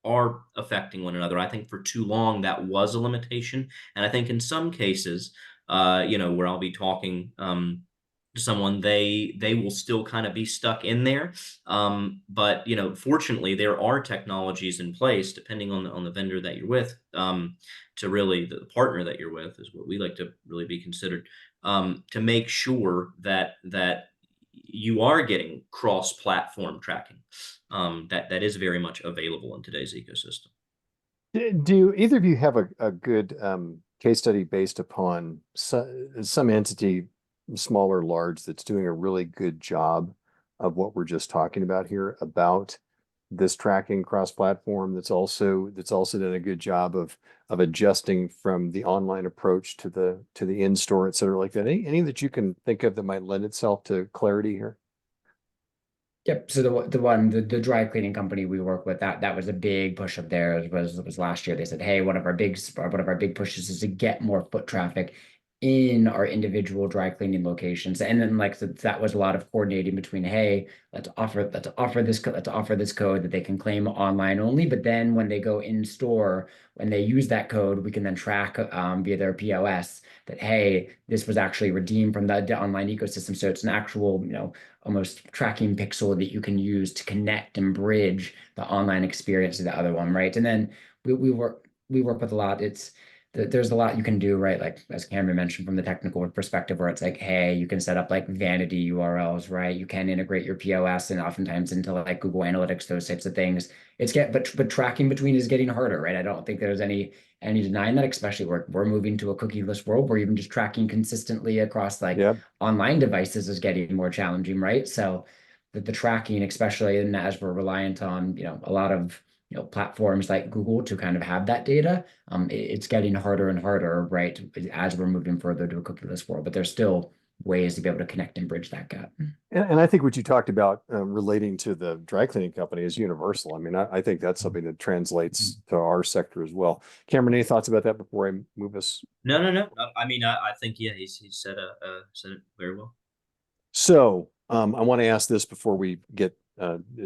are affecting one another. I think for too long that was a limitation, and I think in some cases, where I'll be talking to someone, they will still kind of be stuck in there. But fortunately, there are technologies in place, depending on the vendor that you're with, to really the partner that you're with is what we like to really be considered, to make sure that you are getting cross-platform tracking. That is very much available in today's ecosystem. Do either of you have a good case study based upon some entity, small or large, that's doing a really good job of what we're just talking about here about this tracking cross-platform that's also done a good job of adjusting from the online approach to the in-store, et cetera, like that? Any that you can think of that might lend itself to clarity here? Yep. So the dry cleaning company we work with, that was a big push of theirs. Was last year. They said, hey, one of our big pushes is to get more foot traffic in our individual dry cleaning locations. And then like so that was a lot of coordinating between, hey, let's offer this code that they can claim online only. But then when they go in store, when they use that code, we can then track via their POS that, hey, this was actually redeemed from the online ecosystem. So it's an actual, almost tracking pixel that you can use to connect and bridge the online experience to the other one, right? And then we work with a lot. There's a lot you can do, right? Like as Cameron mentioned, from the technical perspective, where it's like, hey, you can set up like vanity URLs, right? You can integrate your POS and oftentimes into like Google Analytics, those types of things. But tracking between is getting harder, right? I don't think there's any denying that, especially we're moving to a cookieless world where even just tracking consistently across like Yeah. online devices is getting more challenging, right? So the tracking, especially and as we're reliant on, a lot of platforms like Google to kind of have that data, it's getting harder and harder, right, as we're moving further to a cookieless world. But there's still ways to be able to connect and bridge that gap. And I think what you talked about relating to the dry cleaning company is universal. I mean, I think that's something that translates to our sector as well. Cameron, any thoughts about that before I move us? No, no, no. I mean, I think yeah, he said said it very well. So I want to ask this before we get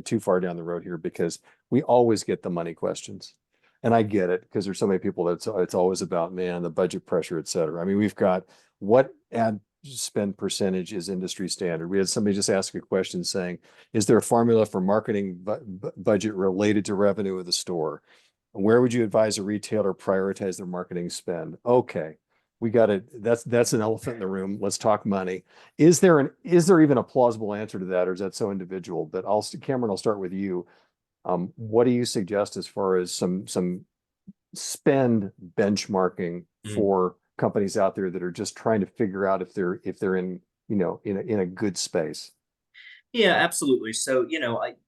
too far down the road here, because we always get the money questions. And I get it because there's so many people that it's always about, man, the budget pressure, et cetera. I mean, we've got what ad spend percentage is industry standard. We had somebody just ask a question saying, is there a formula for marketing budget related to revenue of the store? Where would you advise a retailer prioritize their marketing spend? Okay, we got it. That's an elephant in the room. Let's talk money. Is there even a plausible answer to that, or is that so individual? But Cameron, I'll start with you. What do you suggest as far as some spend benchmarking Mm. for companies out there that are just trying to figure out if they're in in a good space? Yeah, absolutely. So,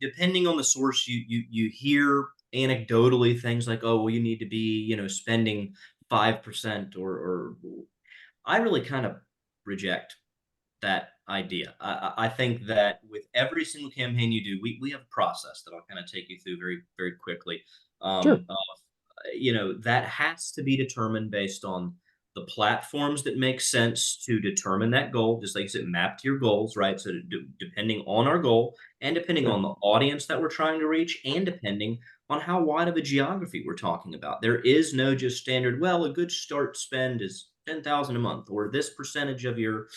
depending on the source, you hear anecdotally things like, "Oh, well, you need to be, spending 5%," or I really kind of reject that idea. I think that with every single campaign you do, we have a process that I'll kind of take you through very, very quickly. Sure. That has to be determined based on the platforms that make sense to determine that goal, just like you said, map to your goals, right? So depending on our goal and depending Sure. on the audience that we're trying to reach and depending on how wide of a geography we're talking about. There is no just standard, well, a good start spend is 10,000 a month or this percentage of your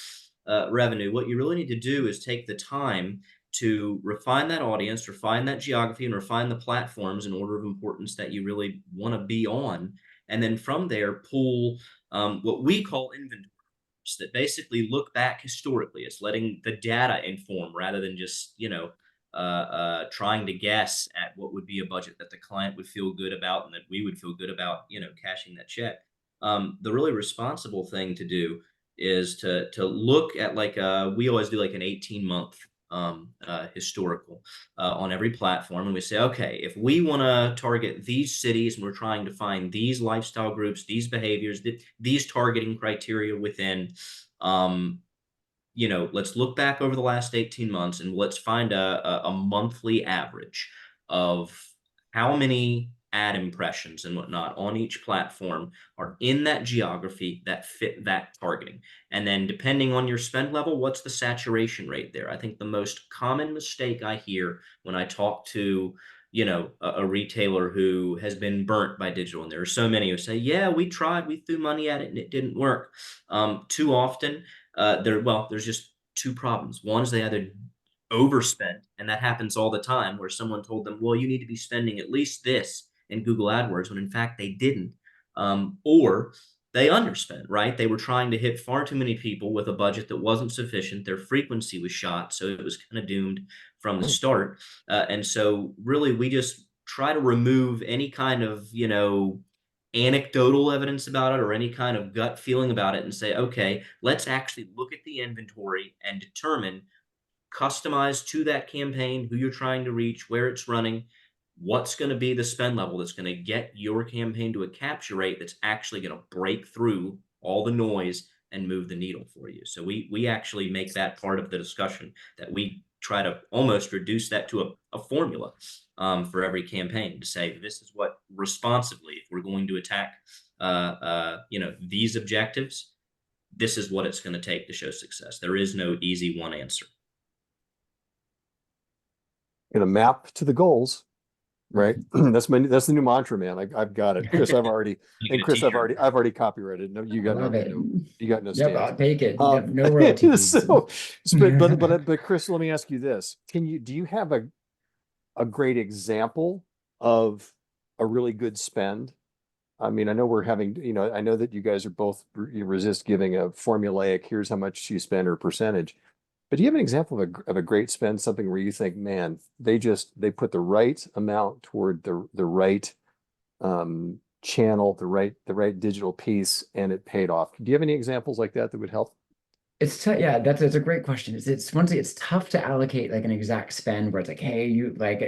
revenue. What you really need to do is take the time to refine that audience, refine that geography, and refine the platforms in order of importance that you really want to be on. And then from there, pull what we call inventory that basically look back historically. It's letting the data inform rather than just, trying to guess at what would be a budget that the client would feel good about and that we would feel good about, cashing that check. The really responsible thing to do is to look at like we always do like an 18-month historical on every platform, and we say, okay, if we want to target these cities and we're trying to find these lifestyle groups, these behaviors, these targeting criteria within, um, let's look back over the last 18 months and let's find a monthly average of how many ad impressions and whatnot on each platform are in that geography that fit that targeting. And then depending on your spend level, what's the saturation rate there? I think the most common mistake I hear when I talk to a retailer who has been burnt by digital. And there are so many who say, yeah, we tried, we threw money at it and it didn't work. Too often, there's just two problems. One is they either overspent, and that happens all the time where someone told them, well, you need to be spending at least this in Google AdWords when in fact they didn't. Or they underspent, right? They were trying to hit far too many people with a budget that wasn't sufficient. Their frequency was shot, so it was kind of doomed from the start. And so, really, we just try to remove any kind of, anecdotal evidence about it or any kind of gut feeling about it and say, okay, let's actually look at the inventory and determine customized to that campaign, who you're trying to reach, where it's running, what's going to be the spend level that's going to get your campaign to a capture rate that's actually going to break through all the noise and move the needle for you. So we actually make that part of the discussion, that we try to almost reduce that to a formula for every campaign to say this is what responsibly, if we're going to attack these objectives, this is what it's going to take to show success. There is no easy one answer. In a map to the goals, right? That's the new mantra, man. I've got it, Chris. You And get a Chris, t-shirt. I've already copyrighted. No, I love it. you got no Yep, stamps. I'll take it. Yep, no royalties. So, but Chris, let me ask you this: do you have a great example of a really good spend? I mean, I know we're having, I know that you guys are both, you resist giving a formulaic, here's how much you spend or percentage. But do you have an example of a great spend, something where you think, man, they put the right amount toward the right channel, the right digital piece, and it paid off? Do you have any examples like that would help? Yeah, that's a great question. It's one thing, it's tough to allocate like an exact spend where it's like, hey, you like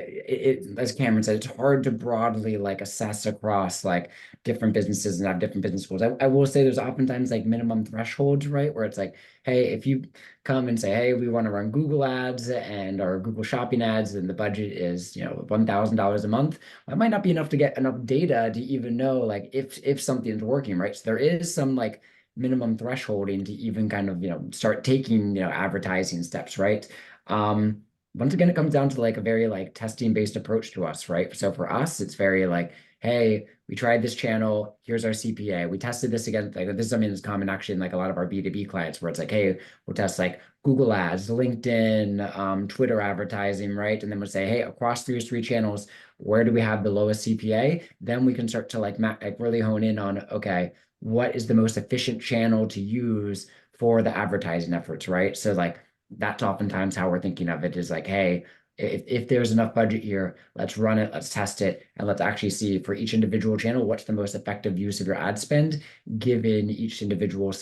as Cameron said, it's hard to broadly like assess across like different businesses and have different business goals. I will say there's oftentimes like minimum thresholds, right? Where it's like, hey, if you come and say, hey, we want to run Google ads and our Google shopping ads, and the budget is, $1,000 a month, that might not be enough to get enough data to even know like if something's working, right? So there is some like minimum thresholding to even kind of start taking advertising steps, right? um Once again, it comes down to like a very like testing based approach to us, right? So for us, it's very like, hey, we tried this channel, here's our CPA, we tested this again. Like this is something that's common actually in like a lot of our B2B clients, where it's like, hey, we'll test like Google ads, LinkedIn, Twitter advertising, right? And then we'll say, hey, across these three channels, where do we have the lowest CPA? Then we can start to like really hone in on, okay, what is the most efficient channel to use for the advertising efforts, right? So like that's oftentimes how we're thinking of it, is like, hey, if there's enough budget here, let's run it, let's test it, and let's actually see for each individual channel what's the most effective use of your ad spend given each individual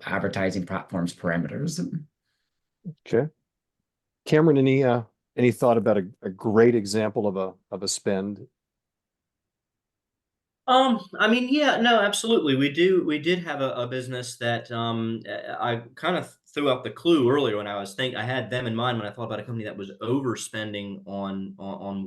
advertising platform's parameters. Okay. Cameron, any thought about a great example of a spend? I mean, yeah, no, absolutely. We did have a business that I kind of threw out the clue earlier when I had them in mind when I thought about a company that was overspending on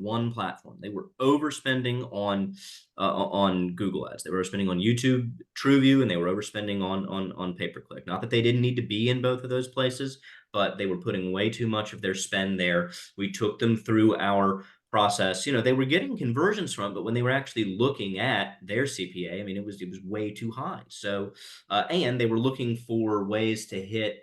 one platform. They were overspending on Google Ads. They were overspending on YouTube TrueView, and they were overspending on pay-per-click. Not that they didn't need to be in both of those places, but they were putting way too much of their spend there. We took them through our process. They were getting conversions from, but when they were actually looking at their CPA, I mean, it was way too high. So, and they were looking for ways to hit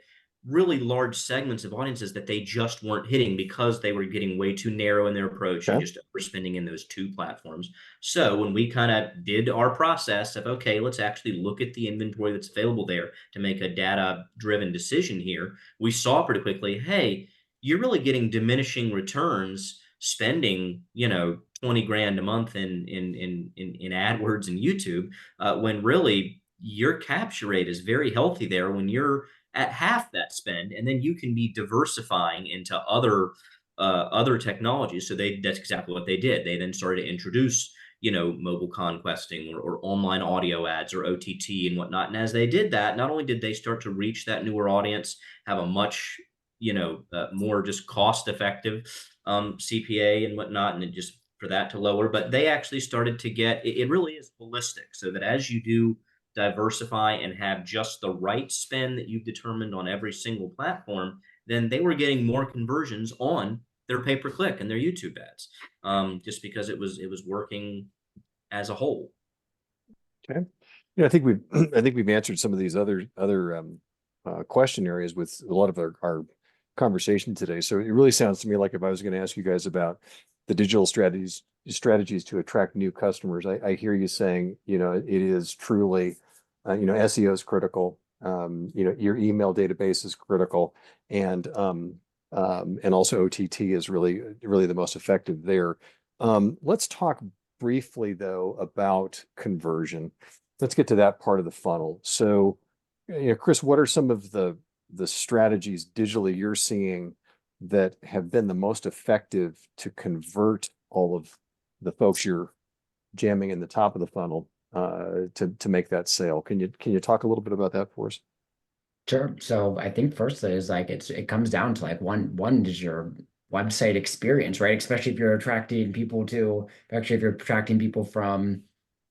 really large segments of audiences that they just weren't hitting because they were getting way too narrow in their approach and Okay. just overspending in those two platforms. So when we kind of did our process of, okay, let's actually look at the inventory that's available there to make a data driven decision here, we saw pretty quickly, hey, you're really getting diminishing returns spending 20 grand a month in AdWords and YouTube, when really your capture rate is very healthy there when you're at half that spend, and then you can be diversifying into other technologies. So that's exactly what they did. They then started to introduce mobile conquesting or online audio ads or OTT and whatnot. And as they did that, not only did they start to reach that newer audience, have a much more just cost effective CPA and whatnot, and it just for that to lower. But they actually started to get it really is holistic, so that as you do diversify and have just the right spend that you've determined on every single platform, then they were getting more conversions on their pay-per-click and their YouTube ads, just because it was working as a whole. Okay. Yeah, I think we've I think we've answered some of these other question areas with a lot of our conversation today. So it really sounds to me like if I was going to ask you guys about the digital strategies to attract new customers, I hear you saying, it is truly, SEO is critical. Your email database is critical, and also OTT is really the most effective there. Let's talk briefly though about conversion. Let's get to that part of the funnel. So, Chris, what are some of the strategies digitally you're seeing that have been the most effective to convert all of the folks you're jamming in the top of the funnel to make that sale? Can you talk a little bit about that for us? Sure. So I think firstly is like it comes down to like one is your website experience, right? Especially if you're attracting people to actually if you're attracting people from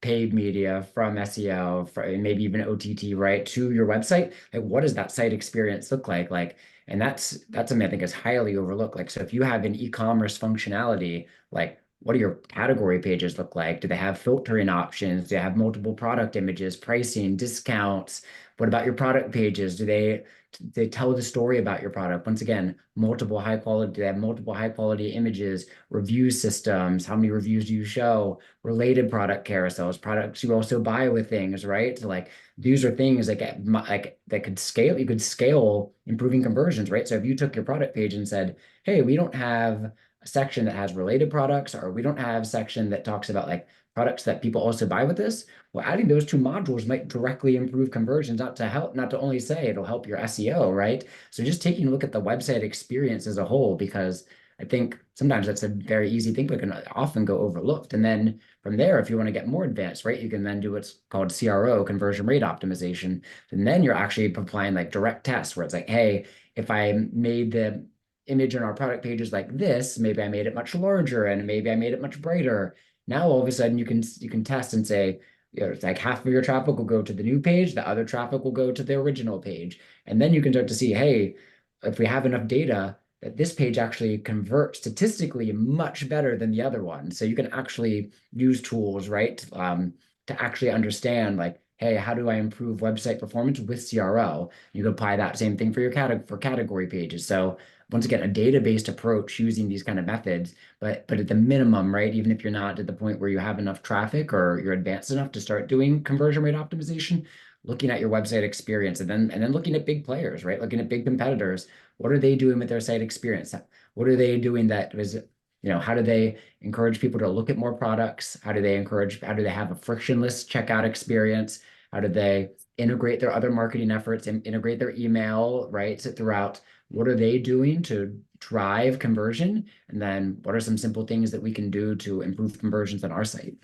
paid media, from SEO, from maybe even OTT, right, to your website. Like what does that site experience look like? Like, and that's something I think is highly overlooked. Like, so if you have an e-commerce functionality, like what do your category pages look like? Do they have filtering options? Do they have multiple product images, pricing, discounts? What about your product pages? Do they tell the story about your product? Once again, multiple high quality, do they have multiple high quality images, review systems? How many reviews do you show? Related product carousels, products you also buy with things, right? So like these are things that like that could scale, you could scale improving conversions, right? So if you took your product page and said, hey, we don't have a section that has related products, or we don't have a section that talks about like products that people also buy with this, well, adding those two modules might directly improve conversions, not to only say it'll help your SEO, right? So just taking a look at the website experience as a whole, because I think sometimes that's a very easy thing that can often go overlooked. And then from there, if you want to get more advanced, right, you can then do what's called CRO, conversion rate optimization. And then you're actually applying like direct tests where it's like, hey, if I made the image on our product pages like this, maybe I made it much larger and maybe I made it much brighter. Now all of a sudden you can test and say, it's like half of your traffic will go to the new page, the other traffic will go to the original page. And then you can start to see, hey, if we have enough data, that this page actually converts statistically much better than the other one. So you can actually use tools, right, to actually understand, like, hey, how do I improve website performance with CRO? You can apply that same thing for your category pages. So once again, a data-based approach using these kind of methods, but at the minimum, right, even if you're not at the point where you have enough traffic or you're advanced enough to start doing conversion rate optimization, looking at your website experience and then looking at big players, right? Looking at big competitors. What are they doing with their site experience? What are they doing that is, how do they encourage people to look at more products? How do they have a frictionless checkout experience? How do they integrate their other marketing efforts and integrate their email, right? So throughout, what are they doing to drive conversion? And then what are some simple things that we can do to improve conversions on our site?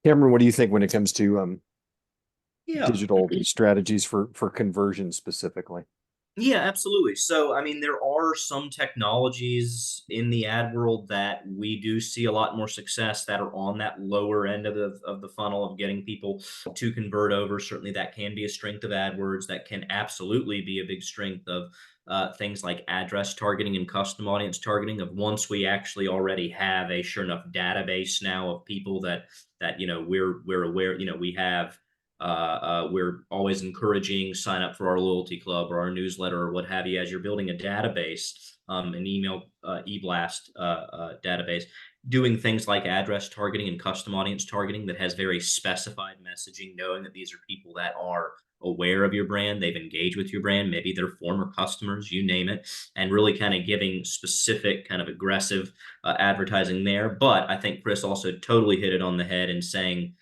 Cameron, what do you think when it comes to Yeah. digital strategies for conversion specifically? Yeah, absolutely. So, I mean, there are some technologies in the ad world that we do see a lot more success that are on that lower end of the funnel of getting people to convert over. Certainly, that can be a strength of AdWords. That can absolutely be a big strength of things like address targeting and custom audience targeting. Of once we actually already have a sure enough database now of people that we're aware. We have we're always encouraging sign up for our loyalty club or our newsletter or what have you as you're building a database, an email e-blast database, doing things like address targeting and custom audience targeting that has very specified messaging, knowing that these are people that are aware of your brand, they've engaged with your brand, maybe they're former customers, you name it, and really kind of giving specific kind of aggressive advertising there. But I think Chris also totally hit it on the head in saying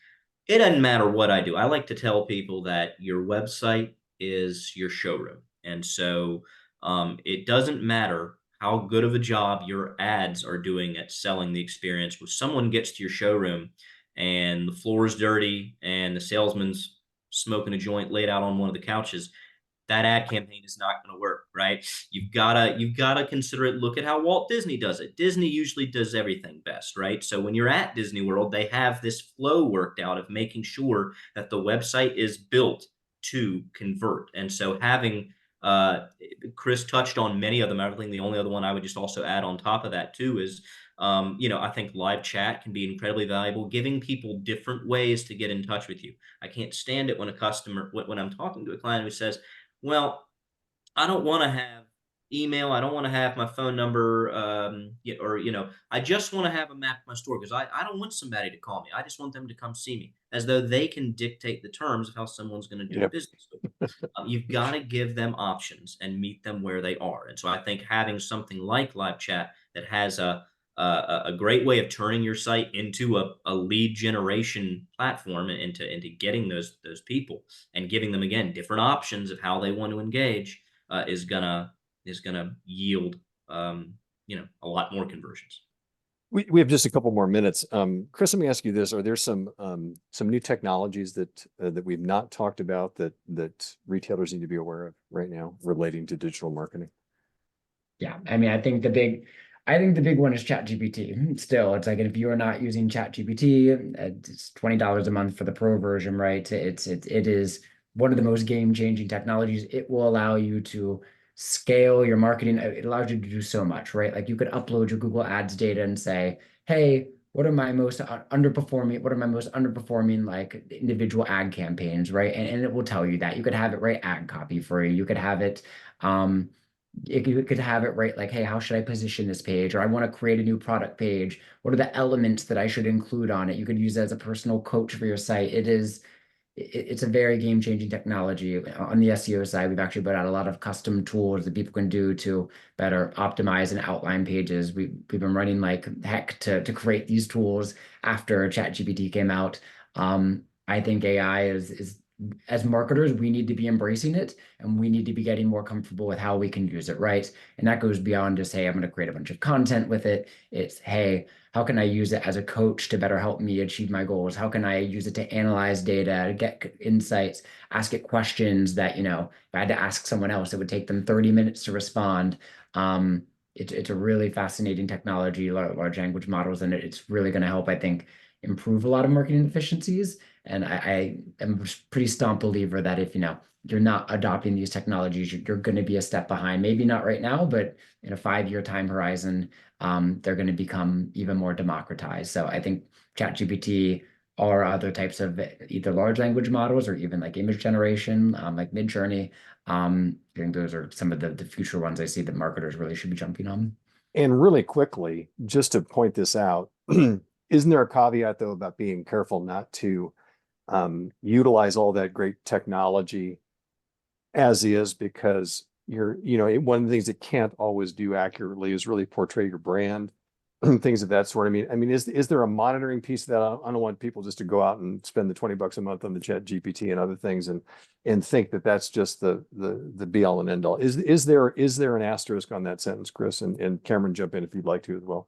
it doesn't matter what I do. I like to tell people that your website is your showroom. And so it doesn't matter how good of a job your ads are doing at selling the experience. When someone gets to your showroom and the floor is dirty and the salesman's smoking a joint laid out on one of the couches, that ad campaign is not going to work, right? You've gotta consider it. Look at how Walt Disney does it. Disney usually does everything best, right? So when you're at Disney World, they have this flow worked out of making sure that the website is built to convert. And so having Chris touched on many of them. I think the only other one I would just also add on top of that too is, I think live chat can be incredibly valuable, giving people different ways to get in touch with you. I can't stand it when when I'm talking to a client who says, well, I don't want to have email. I don't want to have my phone number, or I just want to have a map of my store because I don't want somebody to call me. I just want them to come see me, as though they can dictate the terms of how someone's going to do Yep. business with you. You've got to give them options and meet them where they are. And so I think having something like live chat that has a great way of turning your site into a lead generation platform, into getting those people and giving them again different options of how they want to engage, is gonna yield, a lot more conversions. We have just a couple more minutes. Chris, let me ask you this. Are there some new technologies that we've not talked about that retailers need to be aware of right now relating to digital marketing? Yeah, I mean, I think the big one is ChatGPT. Still, it's like if you are not using ChatGPT, it's $20 a month for the pro version, right? It is one of the most game-changing technologies. It will allow you to scale your marketing. It allows you to do so much, right? Like you could upload your Google Ads data and say, hey, what are my most underperforming? What are my most underperforming like individual ad campaigns, right? And it will tell you that. You could have it write ad copy for you. You could have it. You could have it right like, hey, how should I position this page? Or I want to create a new product page. What are the elements that I should include on it? You could use it as a personal coach for your site. It's a very game-changing technology. On the SEO side, we've actually put out a lot of custom tools that people can do to better optimize and outline pages. We've been running like heck to create these tools after ChatGPT came out. I think AI is as marketers, we need to be embracing it and we need to be getting more comfortable with how we can use it, right? And that goes beyond just, hey, I'm going to create a bunch of content with it. It's, hey, how can I use it as a coach to better help me achieve my goals? How can I use it to analyze data, to get insights, ask it questions that, if I had to ask someone else, it would take them 30 minutes to respond. It's a really fascinating technology, large language models, and it's really going to help, I think, improve a lot of marketing efficiencies. And I am a pretty stomp believer that if you're not adopting these technologies, you're going to be a step behind. Maybe not right now, but in a 5-year time horizon, they're going to become even more democratized. So I think ChatGPT or other types of either large language models or even like image generation, like Midjourney. I think those are some of the future ones I see that marketers really should be jumping on. And really quickly, just to point this out, isn't there a caveat though about being careful not to utilize all that great technology as is, because one of the things it can't always do accurately is really portray your brand, things of that sort. I mean, is there a monitoring piece of that? I don't want people just to go out and spend the $20 a month on the Chat GPT and other things and think that that's just the be all and end all. Is there an asterisk on that sentence, Chris? And Cameron, jump in if you'd like to as well.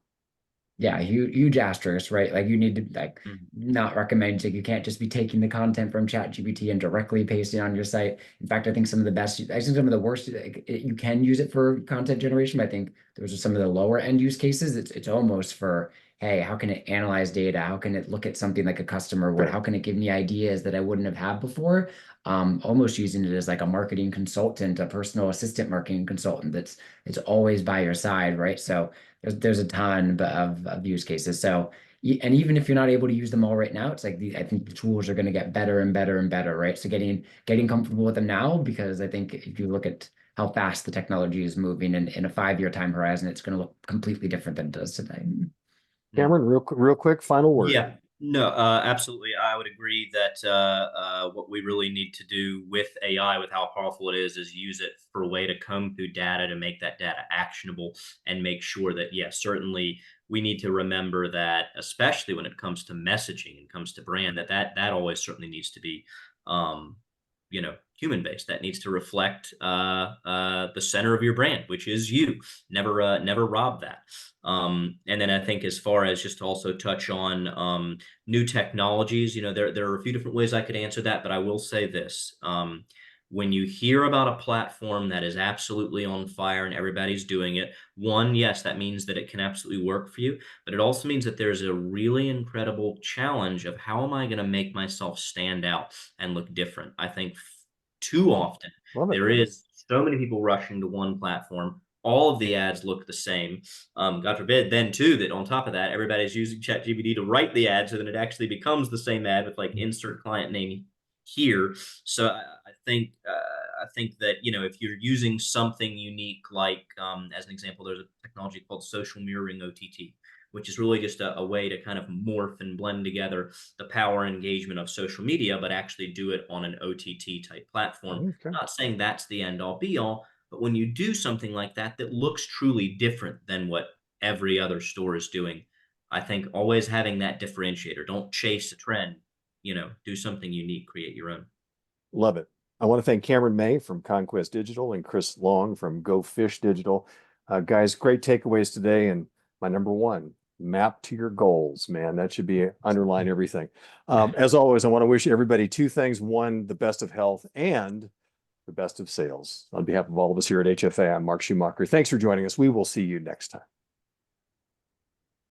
Yeah, huge asterisk, right? Like you need to like Mhm. not recommend like you can't just be taking the content from ChatGPT and directly pasting it on your site. In fact, I think some of the best, I think some of the worst, like, you can use it for content generation, but I think those are some of the lower end use cases. It's almost for, hey, how can it analyze data? How can it look at something like a customer would? Fair. How can it give me ideas that I wouldn't have had before? Almost using it as like a marketing consultant, a personal assistant marketing consultant that's it's always by your side, right? So there's a ton of use cases. So, and even if you're not able to use them all right now, it's like I think the tools are going to get better and better and better, right? So getting comfortable with them now, because I think if you look at how fast the technology is moving in a 5-year time horizon, it's going to look completely different than it does today. Mm. Cameron, real quick, final word. Yeah, no, absolutely. I would agree that what we really need to do with AI, with how powerful it is use it for a way to comb through data to make that data actionable and make sure that, yes, certainly we need to remember that, especially when it comes to messaging and comes to brand, that always certainly needs to be, um, human based. That needs to reflect the center of your brand, which is you. Never rob that. And then I think as far as just to also touch on new technologies, there are a few different ways I could answer that, but I will say this. When you hear about a platform that is absolutely on fire and everybody's doing it, one, yes, that means that it can absolutely work for you, but it also means that there's a really incredible challenge of how am I going to make myself stand out and look different. I think too often Love it. there is so many people rushing to one platform. All of the ads look the same. God forbid, then too, that on top of that, everybody's using ChatGPT to write the ad, so then it actually becomes the same ad with like insert client name here. So I think that if you're using something unique, like as an example, there's a technology called social mirroring OTT, which is really just a way to kind of morph and blend together the power and engagement of social media, but actually do it on an OTT type platform. Okay. Not saying that's the end all be all, but when you do something like that that looks truly different than what every other store is doing, I think always having that differentiator. Don't chase a trend, do something unique, create your own. Love it. I want to thank Cameron May from Conquest Digital and Chris Long from Go Fish Digital. Guys, great takeaways today. And my number one, map to your goals, man. That should be underline everything. As always, I want to wish everybody two things. One, the best of health and the best of sales. On behalf of all of us here at HFA, I'm Mark Schumacher. Thanks for joining us. We will see you next time.